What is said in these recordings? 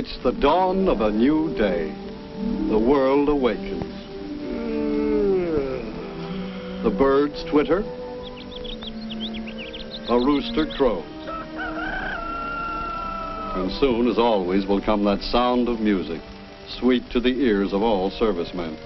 It's the dawn of a new day. The world awakens. The birds twitter. A rooster crows. And soon, as always, will come that sound of music, sweet to the ears of all servicemen.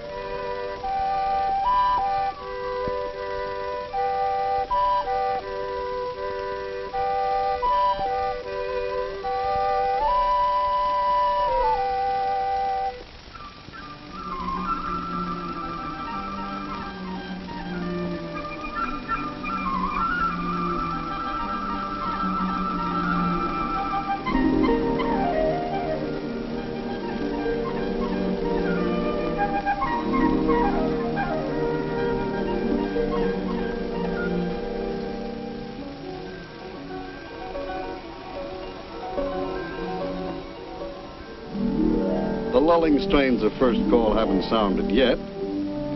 The lulling strains of First Call haven't sounded yet,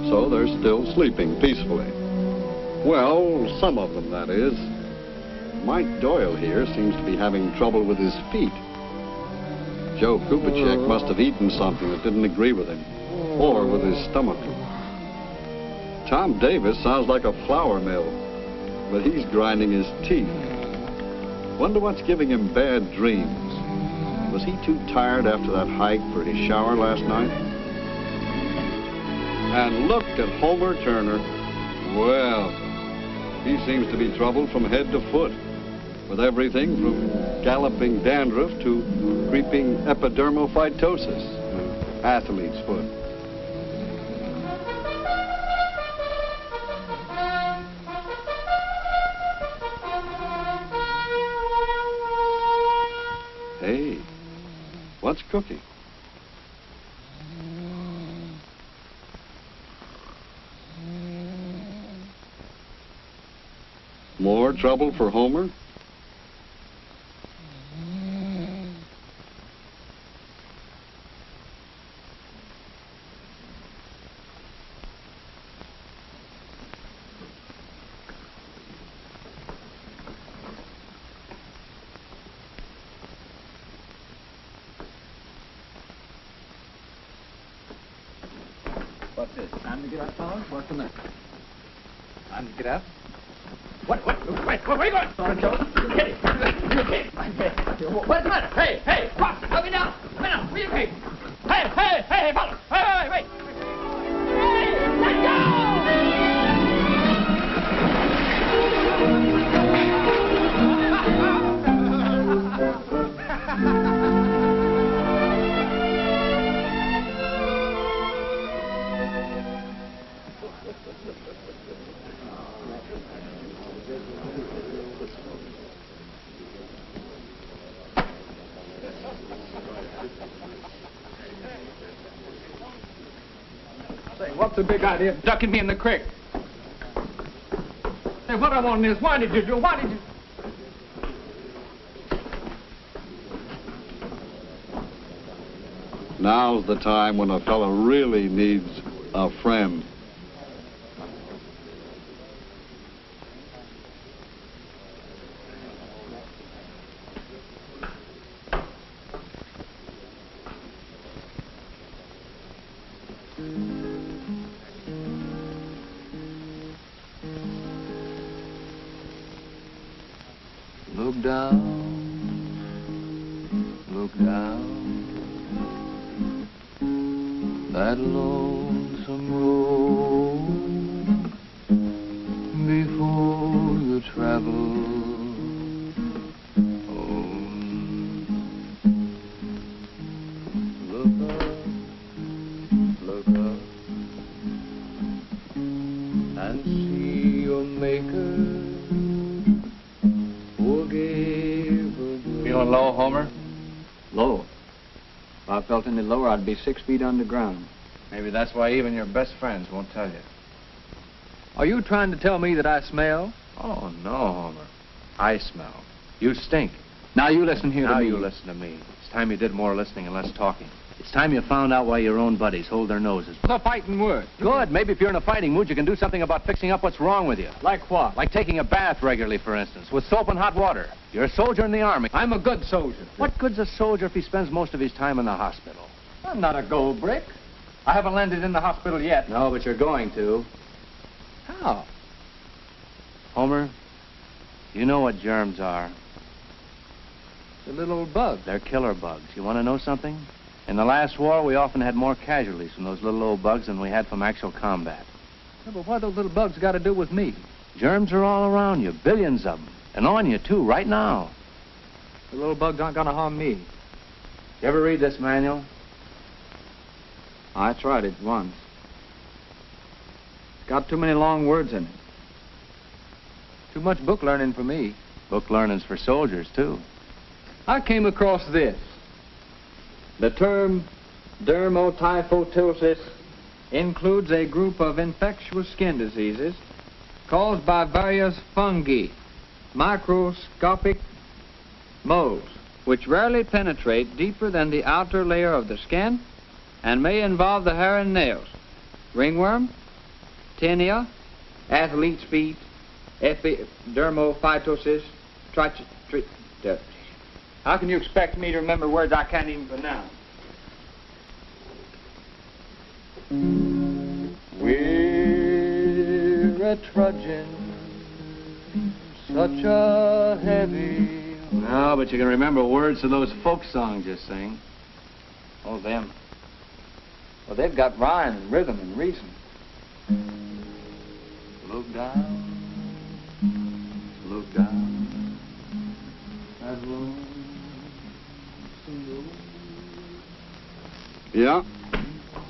so they're still sleeping peacefully. Well, some of them, that is. Mike Doyle here seems to be having trouble with his feet. Joe Kupacek must have eaten something that didn't agree with him, or with his stomach. Tom Davis sounds like a flour mill, but he's grinding his teeth. Wonder what's giving him bad dreams. Was he too tired after that hike for his shower last night? And look at Homer Turner. Well, he seems to be troubled from head to foot, with everything from galloping dandruff to creeping epidermophytosis, athlete's foot. Hey. What's cooking? More trouble for Homer? What's this? Time to get up, fellas? What's the matter? Time to get up? Wait, where are you going? Sorry, Joe. Kitty. What's the matter? Hey, what? Let me down. Where you going? Hey, fellas. Hey, wait. Hey, let go! Say, what's the big idea of ducking me in the creek? Hey, what I want is, why did you do? Now's the time when a fellow really needs a friend. Look down, that lonesome road before you travel home. Look up and see your maker. Feeling low, Homer? Low? If I felt any lower, I'd be 6 feet underground. Maybe that's why even your best friends won't tell you. Are you trying to tell me that I smell? Oh, no, Homer. I smell. You stink. Now you listen here to me. Now you listen to me. It's time you did more listening and less talking. It's time you found out why your own buddies hold their noses. The fighting word. Good. Maybe if you're in a fighting mood, you can do something about fixing up what's wrong with you. Like what? Like taking a bath regularly, for instance, with soap and hot water. You're a soldier in the Army. I'm a good soldier. What good's a soldier if he spends most of his time in the hospital? I'm not a gold brick. I haven't landed in the hospital yet. No, but you're going to. How? Homer, you know what germs are. The little bug. They're killer bugs. You want to know something? In the last war, we often had more casualties from those little old bugs than we had from actual combat. Yeah, but what those little bugs got to do with me? Germs are all around you, billions of them. And on you, too, right now. The little bugs aren't going to harm me. You ever read this manual? I tried it once. It's got too many long words in it. Too much book learning for me. Book learning's for soldiers, too. I came across this. The term dermotyphotosis includes a group of infectious skin diseases caused by various fungi, microscopic molds, which rarely penetrate deeper than the outer layer of the skin and may involve the hair and nails. Ringworm, tinea, athlete's feet, epidermophytosis, How can you expect me to remember words I can't even pronounce? We're a-trudging such a heavy... No, but you can remember words to those folk songs you sing. Oh, them. Well, they've got rhyme and rhythm and reason. Look down, that road. Yeah.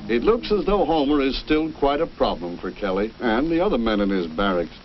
It looks as though Homer is still quite a problem for Kelly and the other men in his barracks.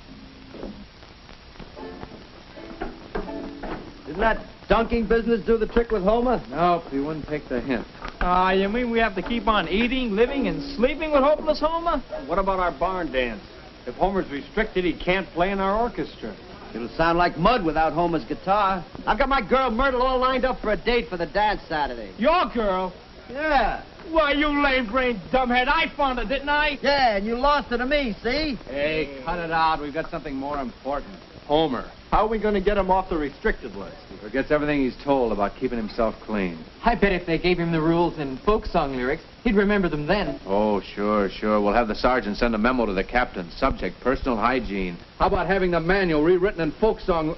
Didn't that dunking business do the trick with Homer? Nope, he wouldn't take the hint. You mean we have to keep on eating, living, and sleeping with hopeless Homer? What about our barn dance? If Homer's restricted, he can't play in our orchestra. It'll sound like mud without Homer's guitar. I've got my girl Myrtle all lined up for a date for the dance Saturday. Your girl? Yeah. Why, you lame-brained dumbhead, I found her, didn't I? Yeah, and you lost her to me, see? Hey, cut it out. We've got something more important. Homer. How are we going to get him off the restricted list? He forgets everything he's told about keeping himself clean. I bet if they gave him the rules in folk song lyrics, he'd remember them then. Oh, sure. We'll have the sergeant send a memo to the captain. Subject, personal hygiene. How about having the manual rewritten in folk song...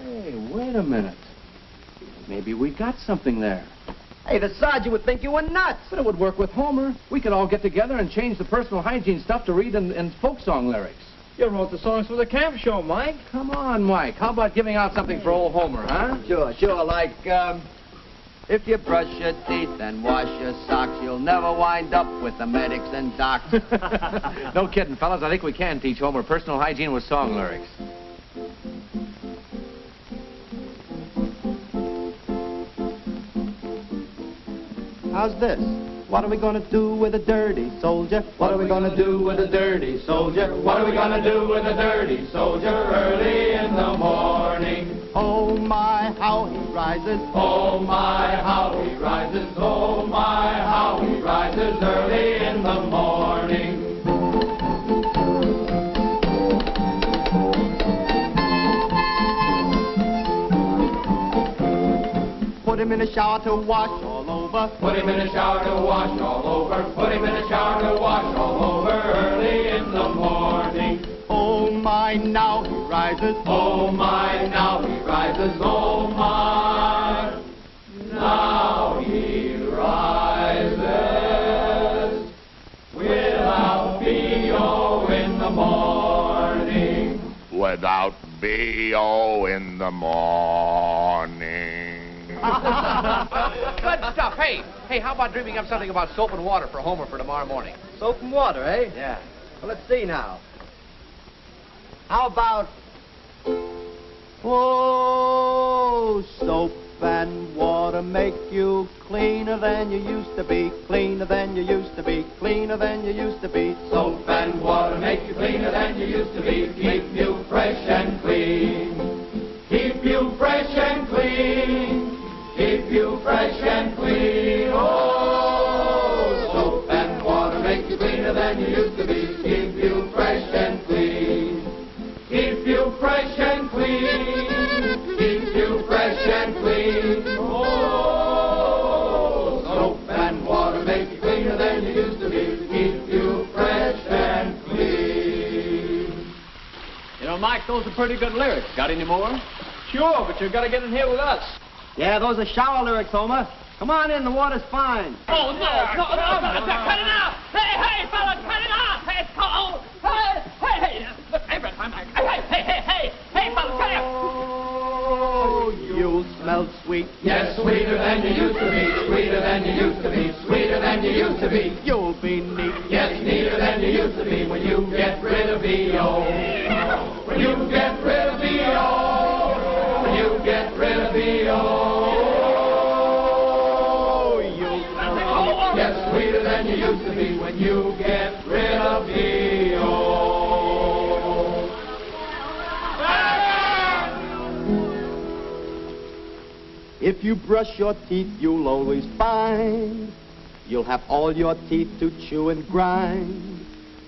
Hey, wait a minute. Maybe we got something there. Hey, the sergeant would think you were nuts. But it would work with Homer. We could all get together and change the personal hygiene stuff to read in folk song lyrics. You wrote the songs for the camp show, Mike. Come on, Mike. How about giving out something for old Homer, huh? Sure, like, if you brush your teeth and wash your socks, you'll never wind up with the medics and docs. No kidding, fellas. I think we can teach Homer personal hygiene with song lyrics. How's this? What are we gonna do with a dirty soldier? What are we gonna do with a dirty soldier? What are we gonna do with a dirty soldier early in the morning? Oh my, how he rises. Oh my, how he rises. Oh my, how he rises early in the morning. Put him in a shower to wash all over. Put him in a shower to wash all over. Put him in a shower to wash all over early in the morning. Oh my, now he rises. Oh my, now he rises. Oh my, now he rises. Without B.O. in the morning. Without B.O. in the morning. Good stuff. Hey, how about dreaming up something about soap and water for Homer for tomorrow morning? Soap and water, eh? Yeah. Well, let's see now. How about... Oh, soap and water make you cleaner than you used to be, cleaner than you used to be, cleaner than you used to be. Soap and water make you cleaner than you used to be, keep you fresh and clean. Keep you fresh and clean. Keep you fresh and Well, Mike, those are pretty good lyrics. Got any more? Sure, but you've got to get in here with us. Yeah, those are shower lyrics, Homer. Come on in, the water's fine. Oh, no, cut it out! Hey, fellas, cut it out! Hey, it's cold! Hey, fellas, cut it out! Oh, you smell sweet. Yes, sweeter than you used to be, sweeter than you used to be, sweeter than you used to be. You'll be neat. Yes, neater than you used to be when you get rid of B.O. When you get rid of B.O. When you get rid of B.O. Yes, sweeter than you used to be when you get rid of B.O. If you brush your teeth, you'll always find you'll have all your teeth to chew and grind.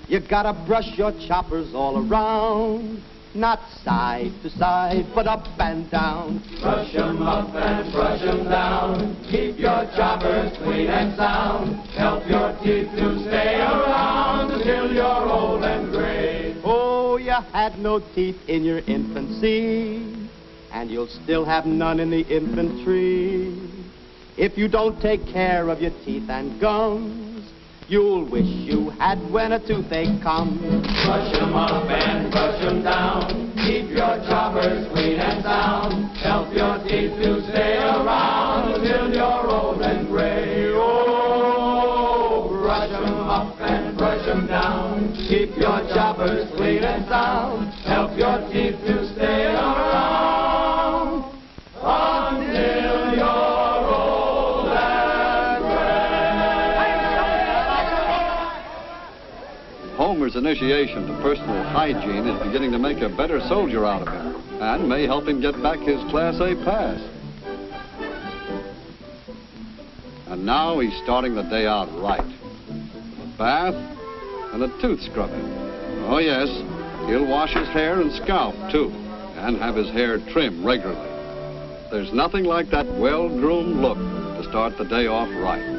You gotta brush your choppers all around, not side to side, but up and down. Brush 'em up and brush 'em down. Keep your choppers clean and sound. Help your teeth to stay around until you're old and gray. Oh, you had no teeth in your infancy, and you'll still have none in the infantry. If you don't take care of your teeth and gums, you'll wish you had when a toothache comes. Brush 'em up and brush 'em down. Keep your choppers clean and sound. Help your teeth to stay around until you're old and gray. Oh, brush 'em up and brush 'em down. Keep your choppers clean and sound. Help your teeth to stay around until you're old and gray. Homer's initiation to personal hygiene is beginning to make a better soldier out of him and may help him get back his Class A pass. And now he's starting the day out right. A bath and a tooth scrubbing. Oh, yes, he'll wash his hair and scalp, too, and have his hair trimmed regularly. There's nothing like that well-groomed look to start the day off right.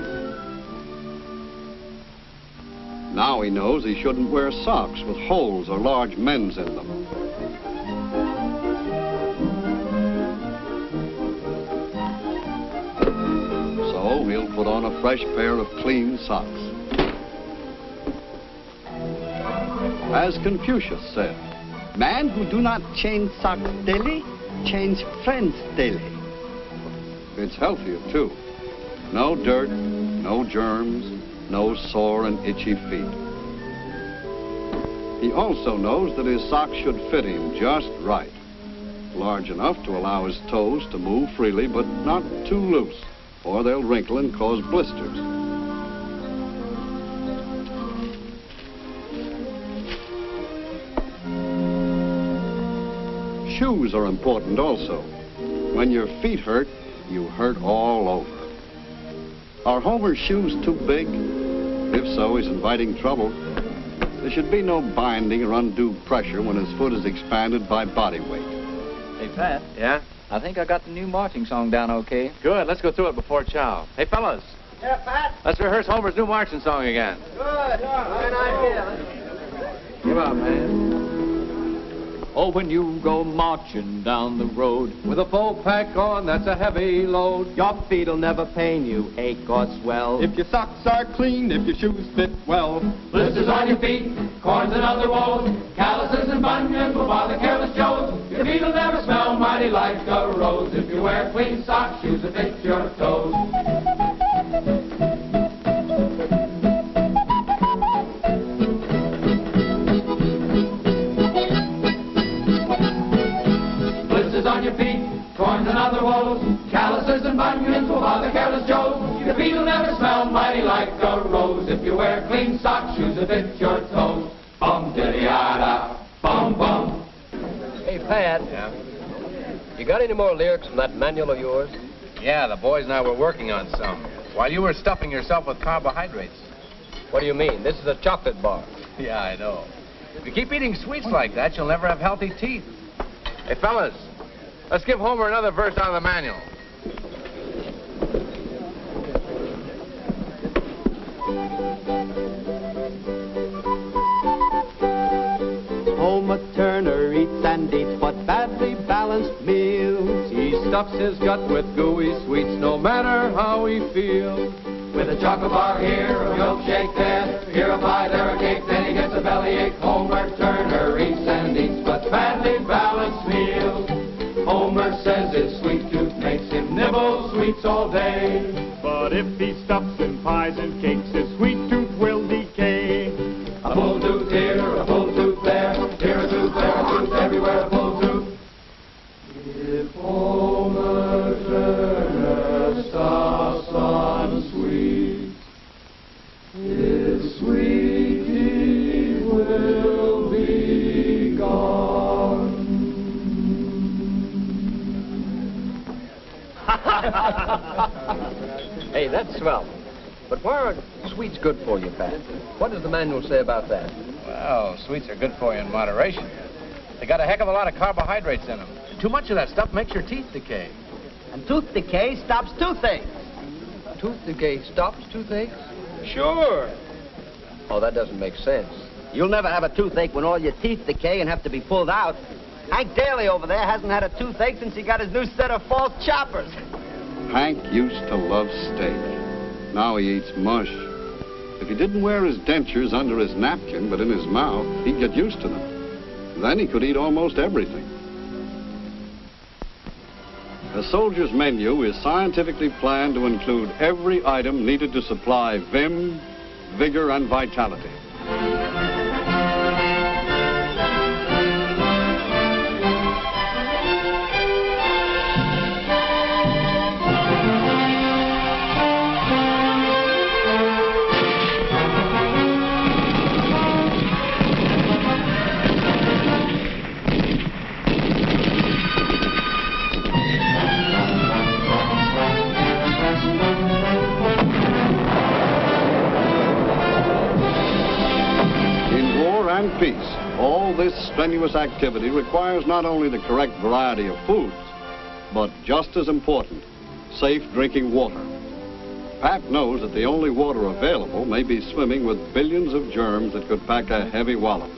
Now he knows he shouldn't wear socks with holes or large mends in them. So he'll put on a fresh pair of clean socks. As Confucius said, "Man who do not change socks daily, change friends daily." it's healthier, too. No dirt, no germs, no sore and itchy feet. He also knows that his socks should fit him just right. Large enough to allow his toes to move freely, but not too loose, or they'll wrinkle and cause blisters. Shoes are important also. When your feet hurt, you hurt all over. Are Homer's shoes too big? If so, he's inviting trouble. There should be no binding or undue pressure when his foot is expanded by body weight. Hey, Pat. Yeah? I think I got the new marching song down okay. Good. Let's go through it before chow. Hey, fellas. Yeah, Pat. Let's rehearse Homer's new marching song again. Good. Fine idea. Give up, man. Oh, when you go marching down the road With a full pack on, that's a heavy load. Your feet'll never pain you, ache or swell. If your socks are clean, if your shoes fit well. Blisters on your feet, corns and other woes, calluses and bunions will bother careless Joes. Your feet'll never smell mighty like a rose if you wear clean socks, shoes that fit your toes. On your feet, corns and other woes, calluses and bunions will bother careless Joes. Your feet'll never smell mighty like a rose if you wear clean sock shoes that fit your toes. Bum diddy yada, bum bum. Hey, Pat. Yeah? You got any more lyrics from that manual of yours? Yeah, the boys and I were working on some. While you were stuffing yourself with carbohydrates. What do you mean? This is a chocolate bar. Yeah, I know. If you keep eating sweets like that, you'll never have healthy teeth. Hey, fellas. Let's give Homer another verse out of the manual. Homer Turner eats and eats but badly balanced meals. He stuffs his gut with gooey sweets no matter how he feels. With a chocolate bar here, a milkshake there, here a pie, there a cake, then he gets a bellyache. Homer Turner eats and eats but badly balanced meals. Homer says his sweet tooth makes him nibble sweets all day. But if he stuffs in pies and cakes, his sweet tooth will decay. A full tooth here, a full tooth there, here a tooth, there a tooth, everywhere a full tooth. If Homer Turner stops on sweets, his sweet teeth will be gone. Hey, that's swell. But why aren't sweets good for you, Pat? What does the manual say about that? Well, sweets are good for you in moderation. They got a heck of a lot of carbohydrates in them. Too much of that stuff makes your teeth decay. And tooth decay stops toothache. Tooth decay stops toothaches? Sure. Oh, that doesn't make sense. You'll never have a toothache when all your teeth decay and have to be pulled out. Hank Daly over there hasn't had a toothache since he got his new set of false choppers. Hank used to love steak. Now he eats mush. If he didn't wear his dentures under his napkin but in his mouth, he'd get used to them. Then he could eat almost everything. A soldier's menu is scientifically planned to include every item needed to supply vim, vigor, and vitality. Peace. All this strenuous activity requires not only the correct variety of foods, but just as important, safe drinking water. Pat knows that the only water available may be swimming with billions of germs that could pack a heavy wallop.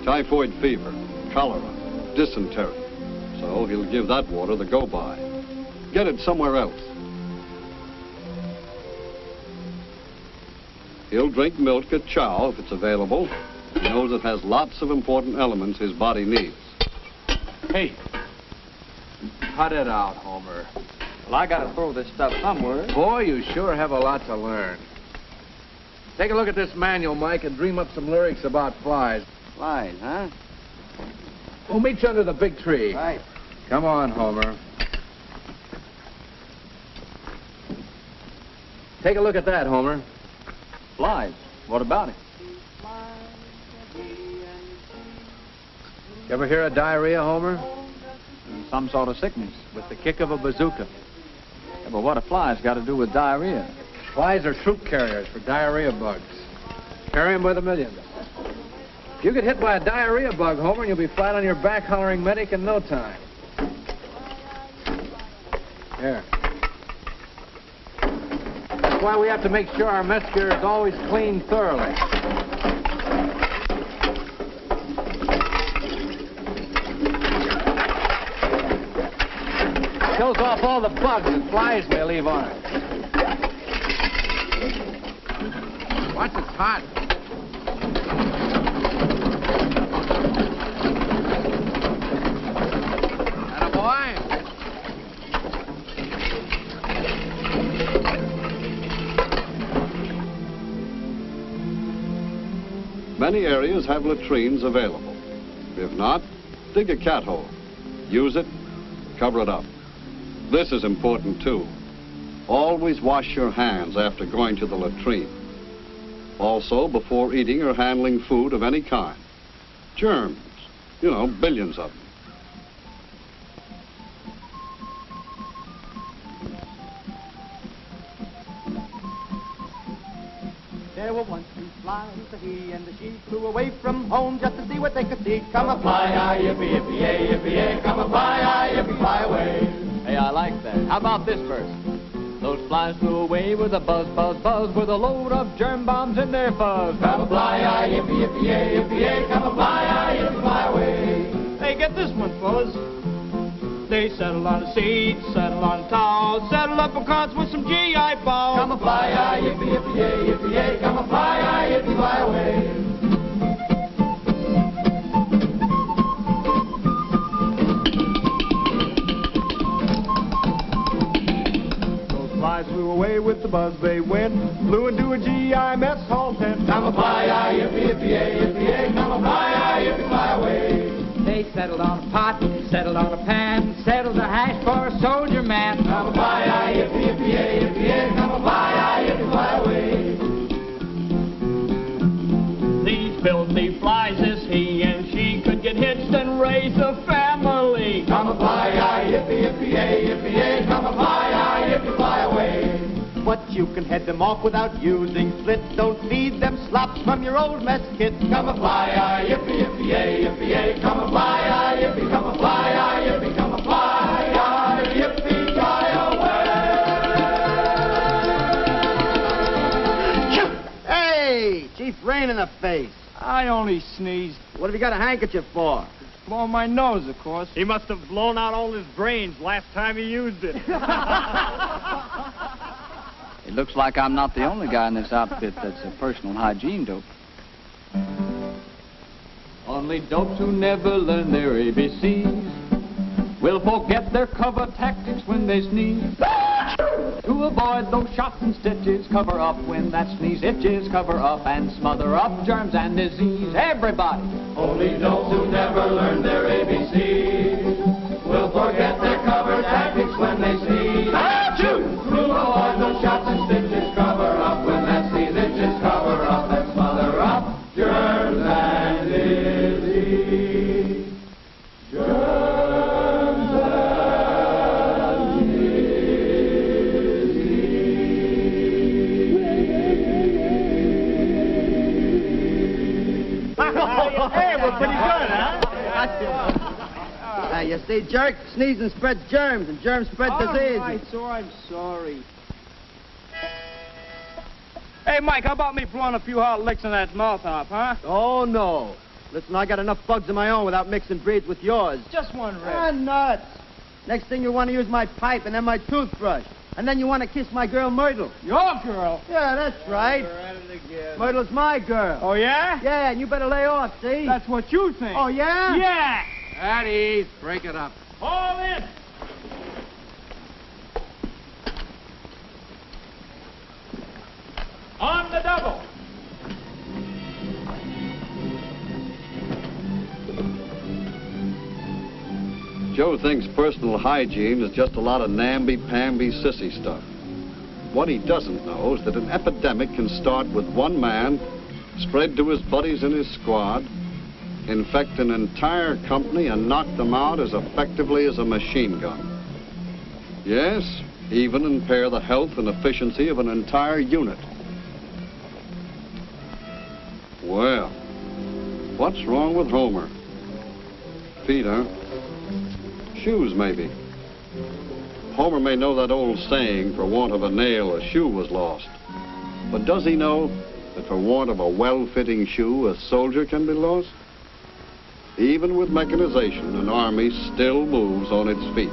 Typhoid fever, cholera, dysentery. So he'll give that water the go-by. Get it somewhere else. He'll drink milk at chow if it's available. He knows it has lots of important elements his body needs. Hey, cut it out, Homer. Well, I gotta throw this stuff somewhere. Boy, you sure have a lot to learn. Take a look at this manual, Mike, and dream up some lyrics about flies. Flies, huh? We'll meet you under the big tree. Right. Come on, Homer. Take a look at that, Homer. Flies. What about it? You ever hear of diarrhea, Homer? Some sort of sickness with the kick of a bazooka. Yeah, but what have flies got to do with diarrhea? Flies are troop carriers for diarrhea bugs. Carry them by the millions. If you get hit by a diarrhea bug, Homer, you'll be flat on your back hollering medic in no time. Here. That's why we have to make sure our mess gear is always cleaned thoroughly. Kills off all the bugs and flies may leave on it. Watch, it's hot. Attaboy. Many areas have latrines available. If not, dig a cat hole. Use it, cover it up. This is important, too. Always wash your hands after going to the latrine. Also, before eating or handling food of any kind. Germs, you know, billions of them. There were once two flies, the he and the she, flew away from home just to see what they could see. Come a fly, aye, yippee, yippee, yay, yippee, yay. Come a fly, aye, yippee, fly away. Hey, I like that. How about this verse? Those flies flew away with a buzz, buzz, buzz, with a load of germ bombs in their fuzz. Come a fly, aye, yippee, yippee, yay, yippee, yay. Come a fly, aye, yippee, fly away. They get this one, fellas. They settled on the seats, settled on towels, settled up across with some GI balls. Come a fly, yippee, yippee, yay, yippee, yay. Come a fly, yippee, fly away. Those flies flew away with the buzz they went, flew into a GI mess hall tent. Come a fly, yippee, yippee, yay, yippee, yay. Come a fly, yippee, fly away. They settled on a pot, settled on a pan, settled a hash for a soldier man. Come a fly, yippee, yippee, yay, yippee, yay. Come a fly, yippee, fly away. These filthy flies, this he and she could get hitched and raise a family. Come a fly, yippee, yippee, yay, yippee, yay. Come a fly, yippee, fly away. But you can head them off without using slits. Don't feed them slops from your old mess kit. Come a fly, yippee, yippee, yay, yippee, yay. Come a fly, yippee, come a fly, yippee, come a fly, yippee, fly away. Hey, Chief, rain in the face. I only sneezed. What have you got a handkerchief for? Blowing my nose, of course. He must have blown out all his brains last time he used it. It looks like I'm not the only guy in this outfit that's a personal hygiene dope. Only dopes who never learn their ABCs will forget their cover tactics when they sneeze. To avoid those shots and stitches, cover up when that sneeze itches, cover up and smother up germs and disease. Everybody! Only those who never learn their ABCs will forget their cover tactics when they sneeze. To avoid those shots and stitches, cover up when that sneeze itches, cover up and smother up germs and disease. Germs and disease. Hey, we're pretty good, huh? You see, jerk, sneezing spreads germs, and germs spread disease. All right, so I'm sorry. Hey, Mike, how about me blowing a few hot licks in that mouth hop, huh? Oh, no. Listen, I got enough bugs of my own without mixing breeds with yours. Just one rip. Ah, nuts. Next thing you want to use my pipe and then my toothbrush. And then you want to kiss my girl Myrtle. Your girl? Yeah, that's right. We're at it again. Myrtle's my girl. Oh, yeah? Yeah, and you better lay off, see? That's what you think. Oh, yeah? Yeah! At ease. Break it up. All in! On the double! Joe thinks personal hygiene is just a lot of namby-pamby sissy stuff. What he doesn't know is that an epidemic can start with one man, spread to his buddies in his squad, infect an entire company, and knock them out as effectively as a machine gun. Yes, even impair the health and efficiency of an entire unit. Well, what's wrong with Homer? Feet, huh? Shoes, maybe. Homer may know that old saying, for want of a nail, a shoe was lost. But does he know that for want of a well-fitting shoe, a soldier can be lost? Even with mechanization, an army still moves on its feet.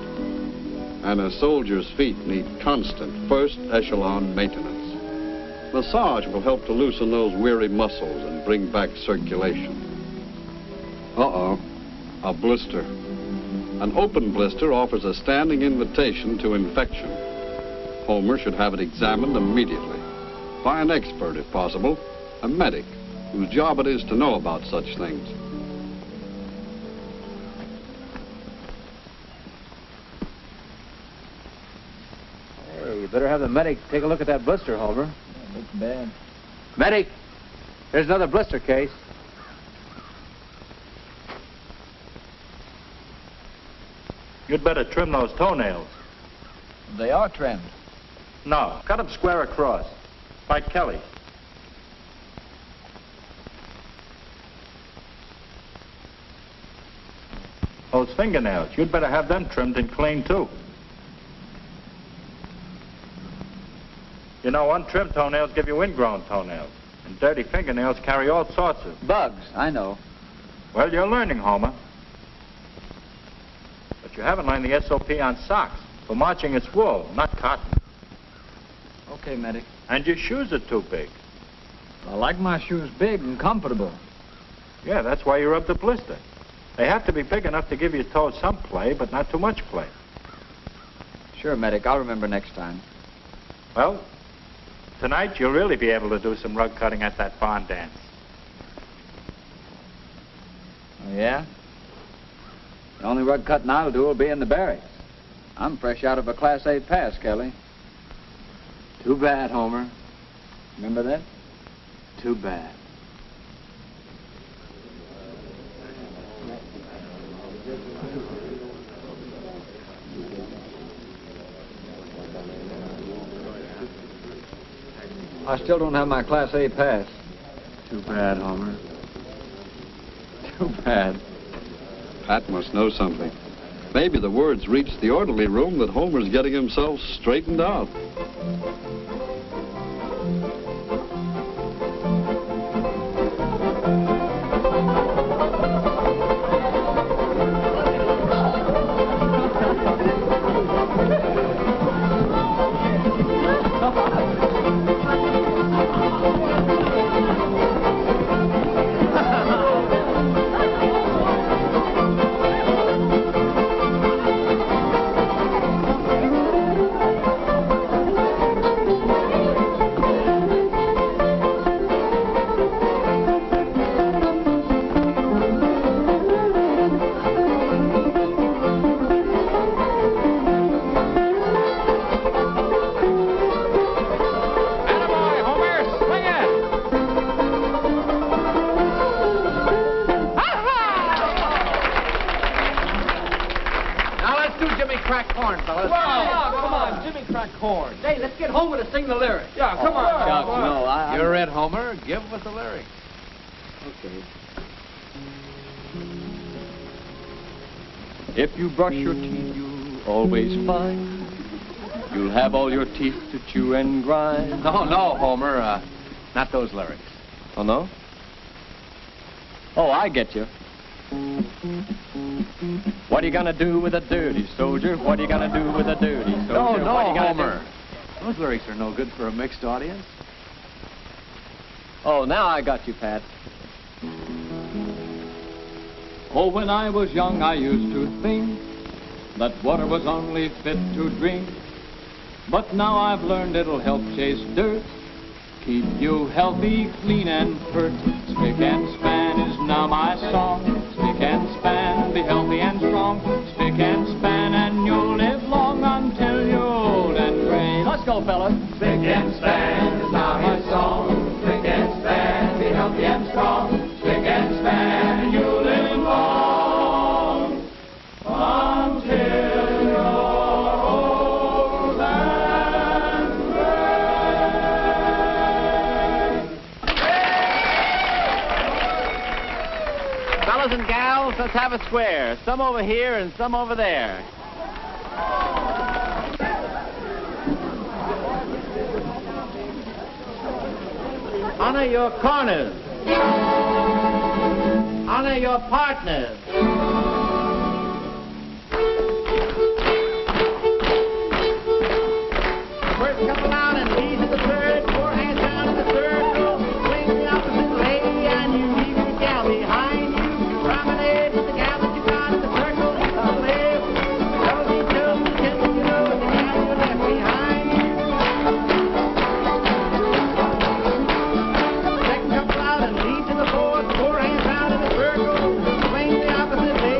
And a soldier's feet need constant first echelon maintenance. Massage will help to loosen those weary muscles and bring back circulation. Uh-oh, a blister. An open blister offers a standing invitation to infection. Homer should have it examined immediately. By an expert, if possible, a medic, whose job it is to know about such things. Hey, you better have the medic take a look at that blister, Homer. Looks bad. Medic, there's another blister case. You'd better trim those toenails. They are trimmed. No, cut them square across, like Kelly. Those fingernails, you'd better have them trimmed and cleaned, too. You know, untrimmed toenails give you ingrown toenails, and dirty fingernails carry all sorts of... Bugs, I know. Well, you're learning, Homer. you haven't learned the SOP on socks. For marching, it's wool, not cotton. Okay, medic. And your shoes are too big. I like my shoes big and comfortable. Yeah, that's why you rub the blister. They have to be big enough to give your toes some play, but not too much play. Sure, medic. I'll remember next time. Well, tonight you'll really be able to do some rug cutting at that barn dance. Oh, yeah? The only rug cutting I'll do will be in the barracks. I'm fresh out of a Class A pass, Kelly. Too bad, Homer. Remember that? Too bad. I still don't have my Class A pass. Too bad, Homer. Too bad. Pat must know something. Maybe the word's reached the orderly room that Homer's getting himself straightened out. You're it, Homer. Give us the lyrics. Okay. If you brush your teeth, you'll always find you'll have all your teeth to chew and grind. No, Homer. Not those lyrics. Oh, no? Oh, I get you. What are you gonna do with a dirty soldier? What are you gonna do with a dirty soldier? No, Homer. Those lyrics are no good for a mixed audience. Oh, now I got you, Pat. Oh, when I was young, I used to think that water was only fit to drink. But now I've learned it'll help chase dirt, keep you healthy, clean, and pert. Spick and span is now my song. Spick and span, be healthy and strong. Spick and span, and you'll live long until you're old and gray. Let's go, fellas. Spick and span is now my song. Spick and span, be healthy and strong. Spick and span, and you'll live long until you're old and gray. Fellas and gals, let's have a square. Some over here and some over there. Honor your corners. Honor your partners. First couple out and lead to the third. Four hands down in the circle. Swing the opposite leg and you leave your gal behind you. Promenade with the gal that you got in the circle. Live. Cozy toes, the tip of your nose, the gal you left behind you. Second couple out and lead to the fourth. Four hands out in the circle. Swing the opposite leg.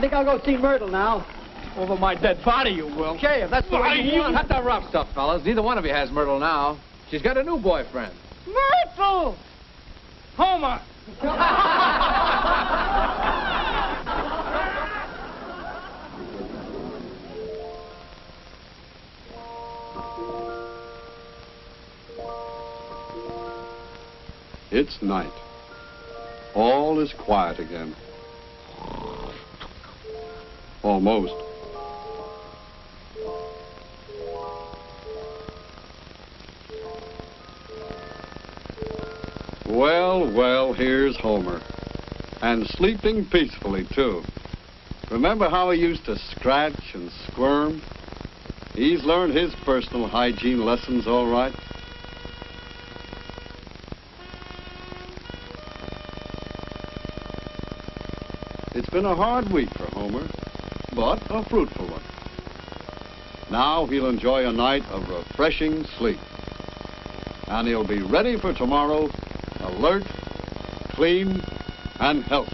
think I'll go see Myrtle now. Over my dead body, you will. Okay, if that's the way you want. Cut the rough stuff, fellas. Neither one of you has Myrtle now. She's got a new boyfriend. Myrtle! Homer! It's night. All is quiet again. Almost. Well, well, here's Homer. And sleeping peacefully, too. Remember how he used to scratch and squirm? He's learned his personal hygiene lessons all right. It's been a hard week for Homer, but a fruitful one. Now he'll enjoy a night of refreshing sleep. And he'll be ready for tomorrow, alert, clean, and healthy.